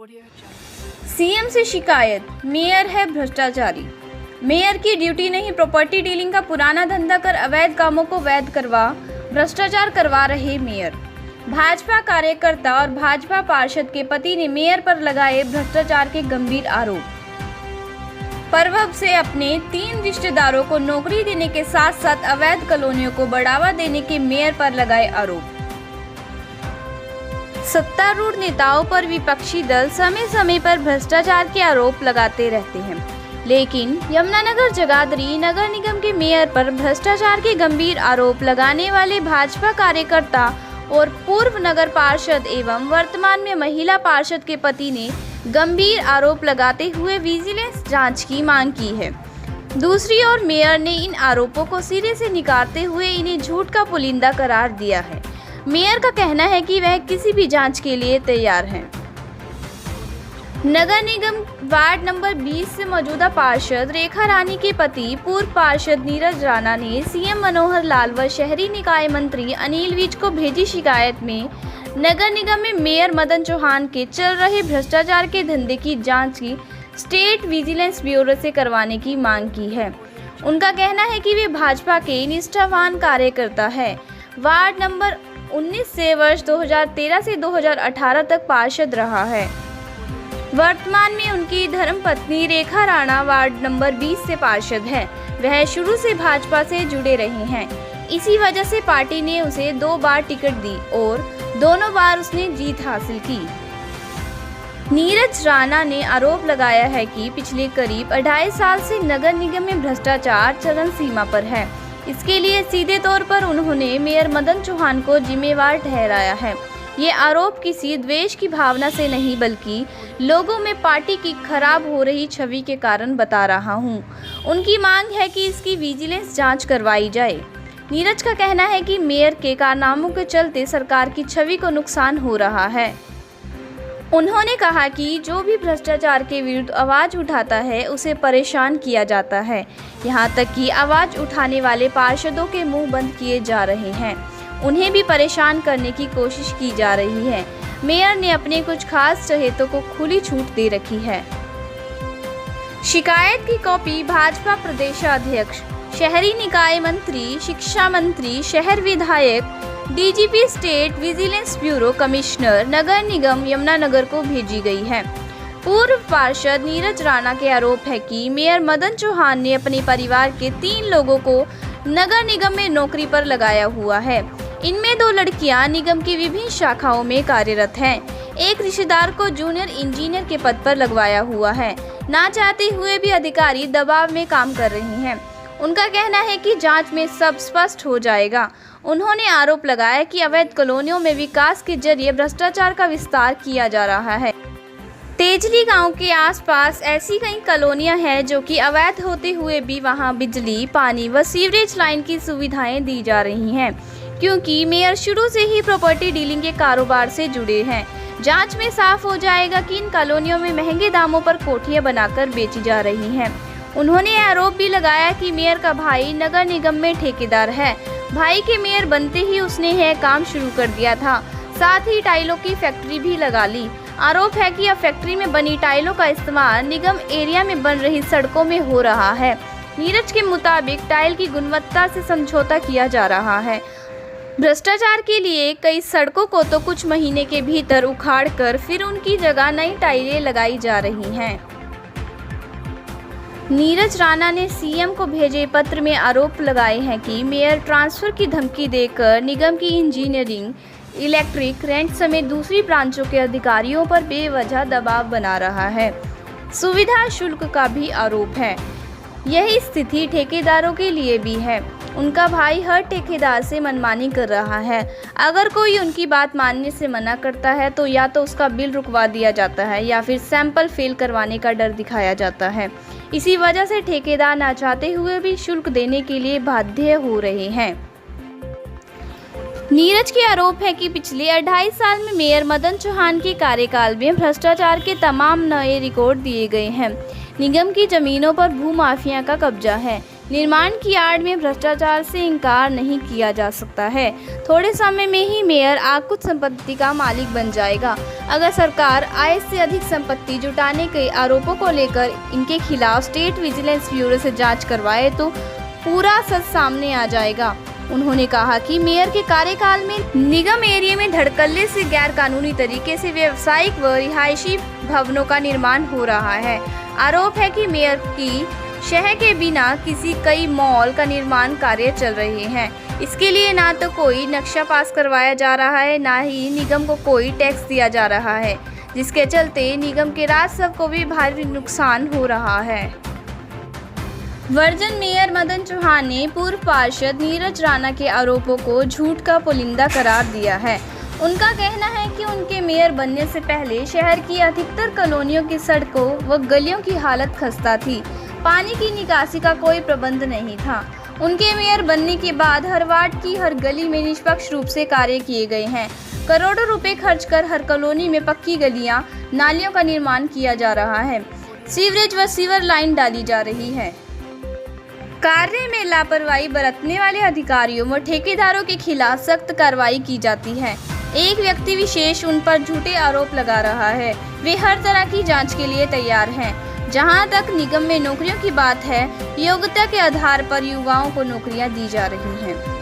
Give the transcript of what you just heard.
CM से शिकायत, mayor है भ्रष्टाचारी। मेयर की ड्यूटी नहीं, प्रॉपर्टी डीलिंग का पुराना धंधा कर अवैध कामों को वैध करवा भ्रष्टाचार करवा रहे मेयर। भाजपा कार्यकर्ता और भाजपा पार्षद के पति ने मेयर पर लगाए भ्रष्टाचार के गंभीर आरोप। परवब से अपने 3 रिश्तेदारों को नौकरी देने के साथ साथ अवैध कॉलोनियों को बढ़ावा देने के मेयर पर लगाए आरोप। सत्तारूढ़ नेताओं पर विपक्षी दल समय समय पर भ्रष्टाचार के आरोप लगाते रहते हैं, लेकिन यमुनानगर जगाधरी नगर निगम के मेयर पर भ्रष्टाचार के गंभीर आरोप लगाने वाले भाजपा कार्यकर्ता और पूर्व नगर पार्षद एवं वर्तमान में महिला पार्षद के पति ने गंभीर आरोप लगाते हुए विजिलेंस जांच की मांग की है। दूसरी ओर मेयर ने इन आरोपों को सिरे से निकालते हुए इन्हें झूठ का पुलिंदा करार दिया है। मेयर का कहना है कि वह किसी भी जांच के लिए तैयार हैं। नगर निगम वार्ड नंबर 20 से मौजूदा पार्षद रेखा रानी के पति पूर्व पार्षद नीरज राणा ने सीएम मनोहर लाल व शहरी निकाय मंत्री अनिल विज को भेजी शिकायत में नगर निगम में मेयर मदन चौहान के चल रहे भ्रष्टाचार के धंधे की जांच की स्टेट विजिलेंस ब्यूरो से करवाने की मांग की है। उनका कहना है कि वे भाजपा के निष्ठावान कार्यकर्ता है। वार्ड नंबर 19 से वर्ष 2013 से 2018 तक पार्षद रहा है। वर्तमान में उनकी धर्मपत्नी रेखा राणा वार्ड नंबर 20 से पार्षद है। वह शुरू से भाजपा से जुड़े रहे हैं। इसी वजह से पार्टी ने उसे 2 बार टिकट दी और दोनों बार उसने जीत हासिल की। नीरज राणा ने आरोप लगाया है कि पिछले करीब 2.5 साल से नगर निगम में भ्रष्टाचार चरम सीमा पर है। इसके लिए सीधे तौर पर उन्होंने मेयर मदन चौहान को जिम्मेवार ठहराया है। ये आरोप किसी द्वेष की भावना से नहीं बल्कि लोगों में पार्टी की खराब हो रही छवि के कारण बता रहा हूं। उनकी मांग है कि इसकी विजिलेंस जांच करवाई जाए। नीरज का कहना है कि मेयर के कारनामों के चलते सरकार की छवि को नुकसान हो रहा है। उन्होंने कहा कि जो भी भ्रष्टाचार के विरुद्ध आवाज उठाता है उसे परेशान किया जाता है। यहां तक कि आवाज उठाने वाले पार्षदों के मुंह बंद किए जा रहे हैं। उन्हें भी परेशान करने की कोशिश की जा रही है। मेयर ने अपने कुछ खास चहेतों को खुली छूट दे रखी है। शिकायत की कॉपी भाजपा प्रदेशाध्यक्ष, शहरी निकाय मंत्री, शिक्षा मंत्री, शहर विधायक, DGP, state vigilance bureau commissioner, नगर निगम यमुनानगर को भेजी गई है। पूर्व पार्षद नीरज राणा के आरोप है कि मेयर मदन चौहान ने अपने परिवार के 3 लोगों को नगर निगम में नौकरी पर लगाया हुआ है। इनमें 2 लड़कियां निगम की विभिन्न शाखाओं में कार्यरत हैं। एक रिश्तेदार को जूनियर इंजीनियर के पद पर लगवाया हुआ है। ना चाहते हुए भी अधिकारी दबाव में काम कर रहे हैं। उनका कहना है कि जांच में सब स्पष्ट हो जाएगा। उन्होंने आरोप लगाया कि अवैध कॉलोनियों में विकास के जरिए भ्रष्टाचार का विस्तार किया जा रहा है। तेजली गांव के आसपास ऐसी कई कॉलोनियां हैं जो कि अवैध होते हुए भी वहां बिजली, पानी व सीवरेज लाइन की सुविधाएं दी जा रही हैं, क्योंकि मेयर शुरू से ही प्रॉपर्टी डीलिंग के कारोबार से जुड़े हैं। जांच में साफ हो जाएगा कि इन कॉलोनियों में महंगे दामों पर कोठियां बनाकर बेची जा रही हैं। उन्होंने आरोप भी लगाया कि मेयर का भाई नगर निगम में ठेकेदार है। भाई के मेयर बनते ही उसने यह काम शुरू कर दिया था। साथ ही टाइलों की फैक्ट्री भी लगा ली। आरोप है कि अब फैक्ट्री में बनी टाइलों का इस्तेमाल निगम एरिया में बन रही सड़कों में हो रहा है। नीरज के मुताबिक टाइल की गुणवत्ता से समझौता किया जा रहा है। भ्रष्टाचार के लिए कई सड़कों को तो कुछ महीने के भीतर उखाड़कर फिर उनकी जगह नई टाइलें लगाई जा रही हैं। नीरज राणा ने सीएम को भेजे पत्र में आरोप लगाए हैं कि मेयर ट्रांसफर की धमकी देकर निगम की इंजीनियरिंग, इलेक्ट्रिक, रेंट समेत दूसरी ब्रांचों के अधिकारियों पर बेवजह दबाव बना रहा है। सुविधा शुल्क का भी आरोप है। यही स्थिति ठेकेदारों के लिए भी है। उनका भाई हर ठेकेदार से मनमानी कर रहा है। अगर कोई उनकी बात मानने से मना करता है तो या तो उसका बिल रुकवा दिया जाता है या फिर सैंपल फेल करवाने का डर दिखाया जाता है। इसी वजह से ठेकेदार ना चाहते हुए भी शुल्क देने के लिए बाध्य हो रहे हैं। नीरज के आरोप है कि पिछले 2.5 साल में मेयर मदन चौहान के कार्यकाल में भ्रष्टाचार के तमाम नए रिकॉर्ड दिए गए हैं। निगम की जमीनों पर भूमाफिया का कब्जा है। निर्माण की आड़ में भ्रष्टाचार से इनकार नहीं किया जा सकता है। थोड़े समय में ही मेयर आकुत संपत्ति का मालिक बन जाएगा। अगर सरकार आय से अधिक संपत्ति जुटाने के आरोपों को लेकर इनके खिलाफ स्टेट विजिलेंस ब्यूरो से जांच करवाए तो पूरा सच सामने आ जाएगा। उन्होंने कहा कि मेयर के कार्यकाल में निगम एरिया में धड़कल्ले से गैर कानूनी तरीके से व्यावसायिक व रिहायशी भवनों का निर्माण हो रहा है। आरोप है कि मेयर की शहर के बिना किसी कई मॉल का निर्माण कार्य चल रहे हैं। इसके लिए ना तो कोई नक्शा पास करवाया जा रहा है, ना ही निगम को कोई टैक्स दिया जा रहा है, जिसके चलते निगम के राजस्व को भी भारी नुकसान हो रहा है। वर्जन मेयर मदन चौहान ने पूर्व पार्षद नीरज राणा के आरोपों को झूठ का पुलिंदा करार दिया है। उनका कहना है कि उनके मेयर बनने से पहले शहर की अधिकतर कॉलोनियों की सड़कों व गलियों की हालत खस्ता थी। पानी की निकासी का कोई प्रबंध नहीं था। उनके मेयर बनने के बाद हर वार्ड की हर गली में निष्पक्ष रूप से कार्य किए गए हैं। करोड़ों रुपए खर्च कर हर कॉलोनी में पक्की गलियां, नालियों का निर्माण किया जा रहा है। सीवरेज व सीवर लाइन डाली जा रही है। कार्य में लापरवाही बरतने वाले अधिकारियों व ठेकेदारों के खिलाफ सख्त कार्रवाई की जाती है। एक व्यक्ति विशेष उन पर झूठे आरोप लगा रहा है। वे हर तरह की जांच के लिए तैयार हैं। जहां तक निगम में नौकरियों की बात है, योग्यता के आधार पर युवाओं को नौकरियां दी जा रही हैं।